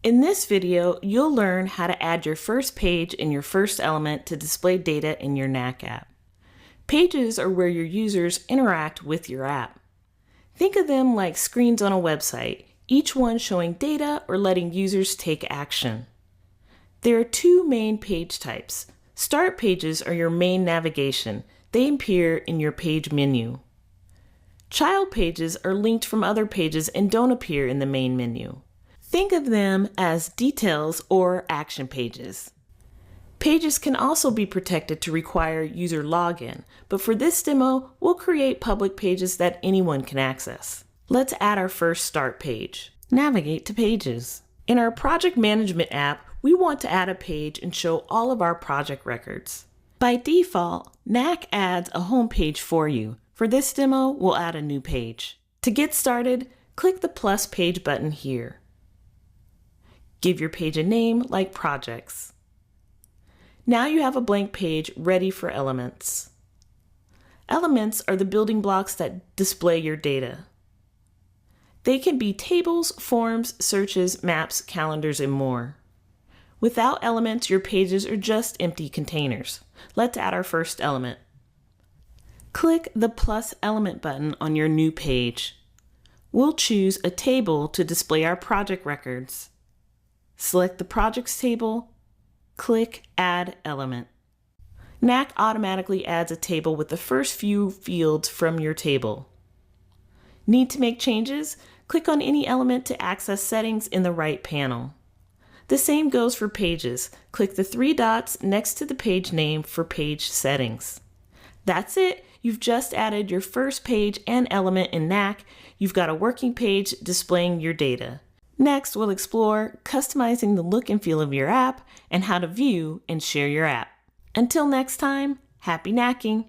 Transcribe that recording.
In this video, you'll learn how to add your first page in your first element to display data in your Knack app. Pages are where your users interact with your app. Think of them like screens on a website, each one showing data or letting users take action. There are two main page types. Start pages are your main navigation. They appear in your page menu. Child pages are linked from other pages and don't appear in the main menu. Think of them as details or action pages. Pages can also be protected to require user login, but for this demo, we'll create public pages that anyone can access. Let's add our first start page. Navigate to Pages. In our project management app, we want to add a page and show all of our project records. By default, Knack adds a home page for you. For this demo, we'll add a new page. To get started, click the plus page button here. Give your page a name like Projects. Now you have a blank page ready for elements. Elements are the building blocks that display your data. They can be tables, forms, searches, maps, calendars, and more. Without elements, your pages are just empty containers. Let's add our first element. Click the plus element button on your new page. We'll choose a table to display our project records. Select the Projects table, click Add Element. Knack automatically adds a table with the first few fields from your table. Need to make changes? Click on any element to access settings in the right panel. The same goes for pages. Click the three dots next to the page name for page settings. That's it. You've just added your first page and element in Knack. You've got a working page displaying your data. Next, we'll explore customizing the look and feel of your app and how to view and share your app. Until next time, happy knacking!